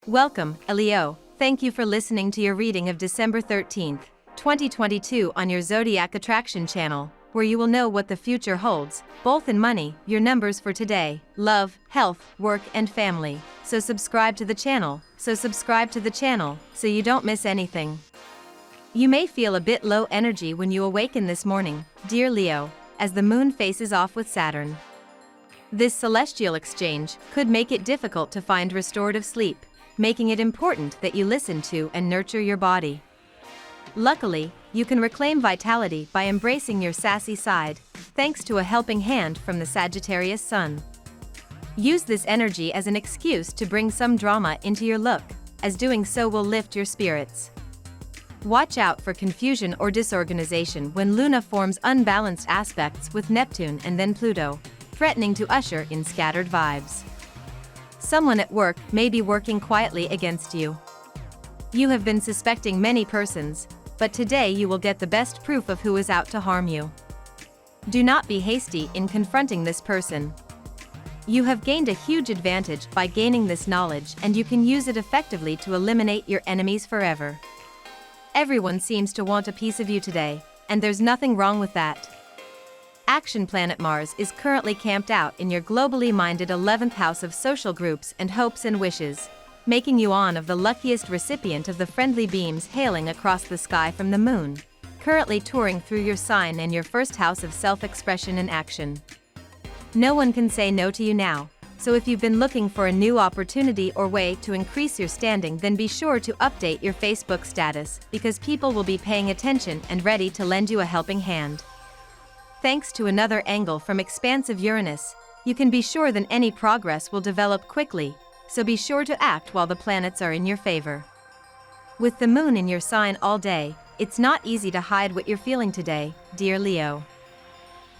Welcome, Leo. Thank you for listening to your reading of December 13th, 2022 on your Zodiac Attraction channel, where you will know what the future holds, both in money, your numbers for today, love, health, work and family. So subscribe to the channel so you don't miss anything. You may feel a bit low energy when you awaken this morning, dear Leo, as the moon faces off with Saturn. This celestial exchange could make it difficult to find restorative sleep, making it important that you listen to and nurture your body. Luckily, you can reclaim vitality by embracing your sassy side, thanks to a helping hand from the Sagittarius Sun. Use this energy as an excuse to bring some drama into your look, as doing so will lift your spirits. Watch out for confusion or disorganization when Luna forms unbalanced aspects with Neptune and then Pluto, threatening to usher in scattered vibes. Someone at work may be working quietly against you. You have been suspecting many persons, but today you will get the best proof of who is out to harm you. Do not be hasty in confronting this person. You have gained a huge advantage by gaining this knowledge, and you can use it effectively to eliminate your enemies forever. Everyone seems to want a piece of you today, and there's nothing wrong with that. Action planet Mars is currently camped out in your globally minded 11th house of social groups and hopes and wishes, making you one of the luckiest recipient of the friendly beams hailing across the sky from the moon, currently touring through your sign and your first house of self-expression and action. No one can say no to you now, so if you've been looking for a new opportunity or way to increase your standing, then be sure to update your Facebook status, because people will be paying attention and ready to lend you a helping hand. Thanks to another angle from expansive Uranus, you can be sure that any progress will develop quickly, so be sure to act while the planets are in your favor. With the moon in your sign all day, it's not easy to hide what you're feeling today, dear Leo.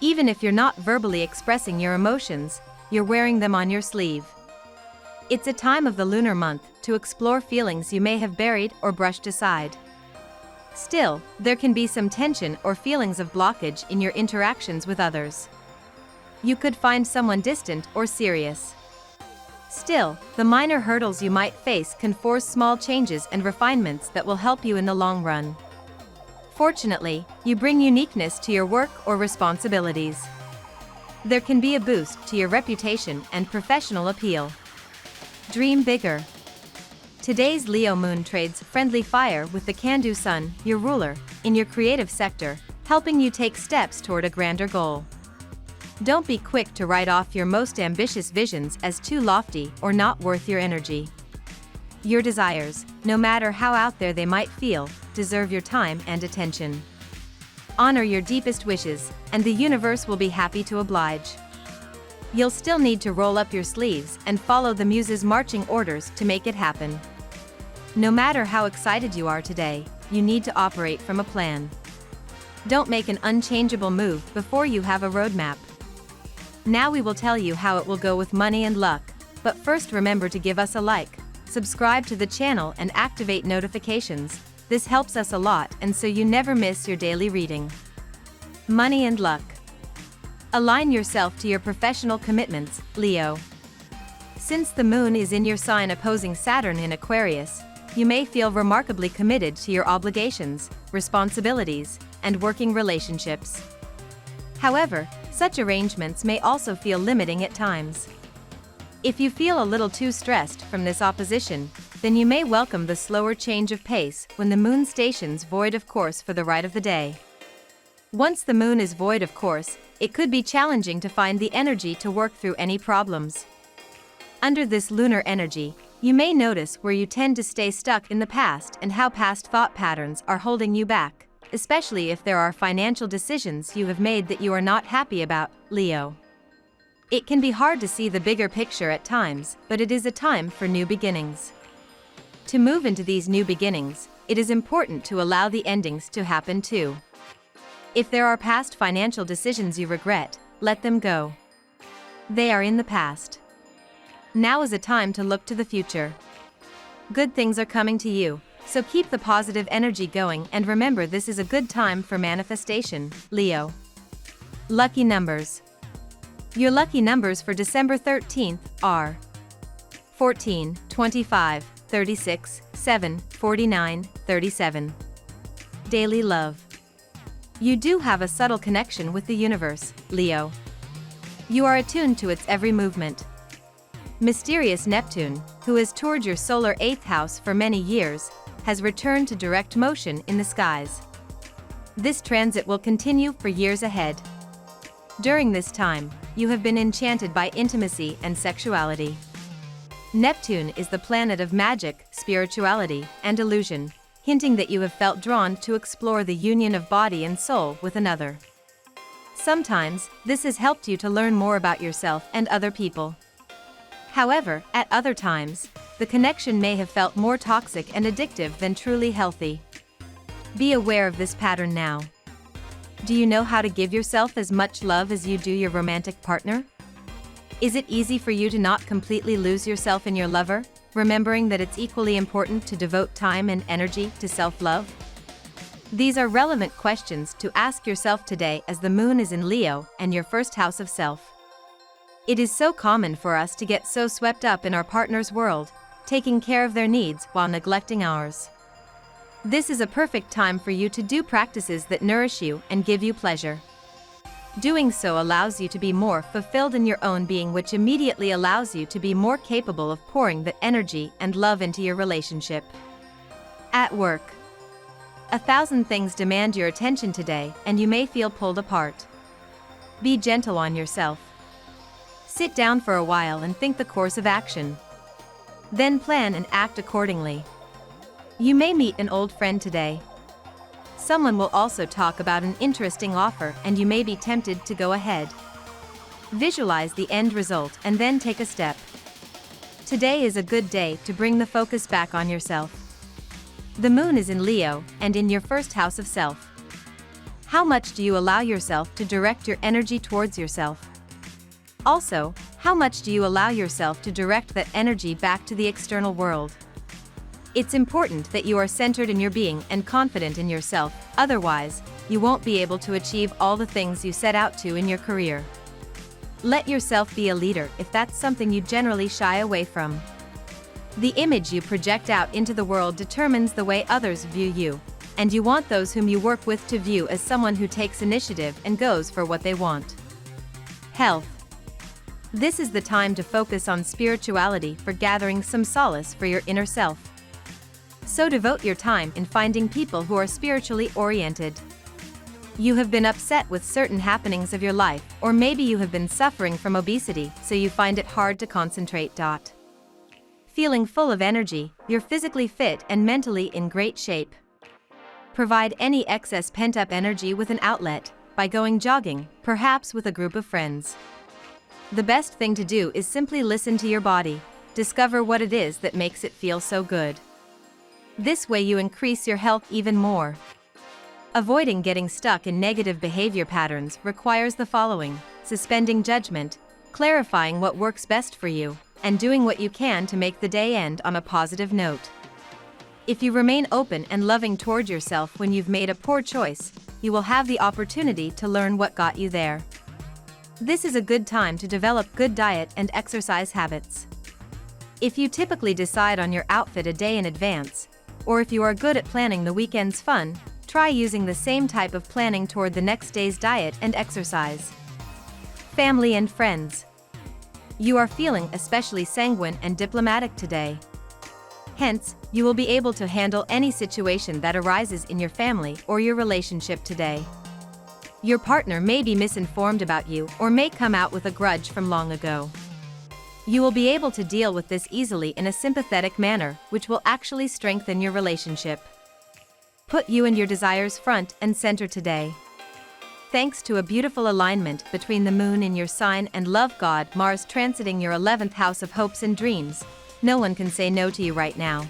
Even if you're not verbally expressing your emotions, you're wearing them on your sleeve. It's a time of the lunar month to explore feelings you may have buried or brushed aside. Still, there can be some tension or feelings of blockage in your interactions with others. You could find someone distant or serious. Still, the minor hurdles you might face can force small changes and refinements that will help you in the long run. Fortunately, you bring uniqueness to your work or responsibilities. There can be a boost to your reputation and professional appeal. Dream bigger. Today's Leo moon trades friendly fire with the can-do sun, your ruler, in your creative sector, helping you take steps toward a grander goal. Don't be quick to write off your most ambitious visions as too lofty or not worth your energy. Your desires, no matter how out there they might feel, deserve your time and attention. Honor your deepest wishes, and the universe will be happy to oblige. You'll still need to roll up your sleeves and follow the muse's marching orders to make it happen. No matter how excited you are today, you need to operate from a plan. Don't make an unchangeable move before you have a roadmap. Now we will tell you how it will go with money and luck, but first remember to give us a like, subscribe to the channel and activate notifications. This helps us a lot, and so you never miss your daily reading. Money and luck. Align yourself to your professional commitments, Leo. Since the moon is in your sign opposing Saturn in Aquarius, you may feel remarkably committed to your obligations, responsibilities, and working relationships. However, such arrangements may also feel limiting at times. If you feel a little too stressed from this opposition, then you may welcome the slower change of pace when the moon stations void of course for the ride of the day. Once the moon is void of course, it could be challenging to find the energy to work through any problems. Under this lunar energy, you may notice where you tend to stay stuck in the past and how past thought patterns are holding you back, especially if there are financial decisions you have made that you are not happy about, Leo. It can be hard to see the bigger picture at times, but it is a time for new beginnings. To move into these new beginnings, it is important to allow the endings to happen too. If there are past financial decisions you regret, let them go. They are in the past. Now is a time to look to the future. Good things are coming to you, so keep the positive energy going and remember this is a good time for manifestation, Leo. Lucky numbers. Your lucky numbers for December 13th are 14, 25, 36, 7, 49, 37. Daily love. You do have a subtle connection with the universe, Leo. You are attuned to its every movement. Mysterious Neptune, who has toured your solar 8th house for many years, has returned to direct motion in the skies. This transit will continue for years ahead. During this time, you have been enchanted by intimacy and sexuality. Neptune is the planet of magic, spirituality, and illusion, hinting that you have felt drawn to explore the union of body and soul with another. Sometimes, this has helped you to learn more about yourself and other people. However, at other times, the connection may have felt more toxic and addictive than truly healthy. Be aware of this pattern now. Do you know how to give yourself as much love as you do your romantic partner? Is it easy for you to not completely lose yourself in your lover, remembering that it's equally important to devote time and energy to self-love? These are relevant questions to ask yourself today as the moon is in Leo and your first house of self. It is so common for us to get so swept up in our partner's world, taking care of their needs while neglecting ours. This is a perfect time for you to do practices that nourish you and give you pleasure. Doing so allows you to be more fulfilled in your own being, which immediately allows you to be more capable of pouring that energy and love into your relationship. At work. 1,000 things demand your attention today, and you may feel pulled apart. Be gentle on yourself. Sit down for a while and think the course of action. Then plan and act accordingly. You may meet an old friend today. Someone will also talk about an interesting offer, and you may be tempted to go ahead. Visualize the end result and then take a step. Today is a good day to bring the focus back on yourself. The moon is in Leo and in your first house of self. How much do you allow yourself to direct your energy towards yourself? Also, how much do you allow yourself to direct that energy back to the external world? It's important that you are centered in your being and confident in yourself, otherwise, you won't be able to achieve all the things you set out to in your career. Let yourself be a leader if that's something you generally shy away from. The image you project out into the world determines the way others view you, and you want those whom you work with to view as someone who takes initiative and goes for what they want. Health. This is the time to focus on spirituality for gathering some solace for your inner self. So devote your time in finding people who are spiritually oriented. You have been upset with certain happenings of your life, or maybe you have been suffering from obesity, so you find it hard to concentrate. Feeling full of energy, you're physically fit and mentally in great shape. Provide any excess pent-up energy with an outlet, by going jogging, perhaps with a group of friends. The best thing to do is simply listen to your body, discover what it is that makes it feel so good. This way you increase your health even more. Avoiding getting stuck in negative behavior patterns requires the following: suspending judgment, clarifying what works best for you, and doing what you can to make the day end on a positive note. If you remain open and loving toward yourself when you've made a poor choice, you will have the opportunity to learn what got you there. This is a good time to develop good diet and exercise habits. If you typically decide on your outfit a day in advance, or if you are good at planning the weekend's fun, try using the same type of planning toward the next day's diet and exercise. Family and friends. You are feeling especially sanguine and diplomatic today. Hence, you will be able to handle any situation that arises in your family or your relationship today. Your partner may be misinformed about you or may come out with a grudge from long ago. You will be able to deal with this easily in a sympathetic manner, which will actually strengthen your relationship. Put you and your desires front and center today. Thanks to a beautiful alignment between the moon in your sign and love god Mars transiting your 11th house of hopes and dreams, no one can say no to you right now.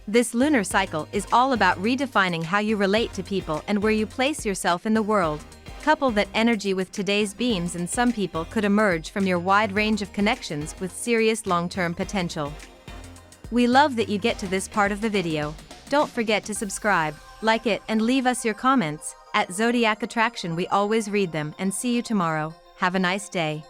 This lunar cycle is all about redefining how you relate to people and where you place yourself in the world. Couple that energy with today's beams and some people could emerge from your wide range of connections with serious long-term potential. We love that you get to this part of the video. Don't forget to subscribe, like it, and leave us your comments. At Zodiac Attraction we always read them, and see you tomorrow. Have a nice day.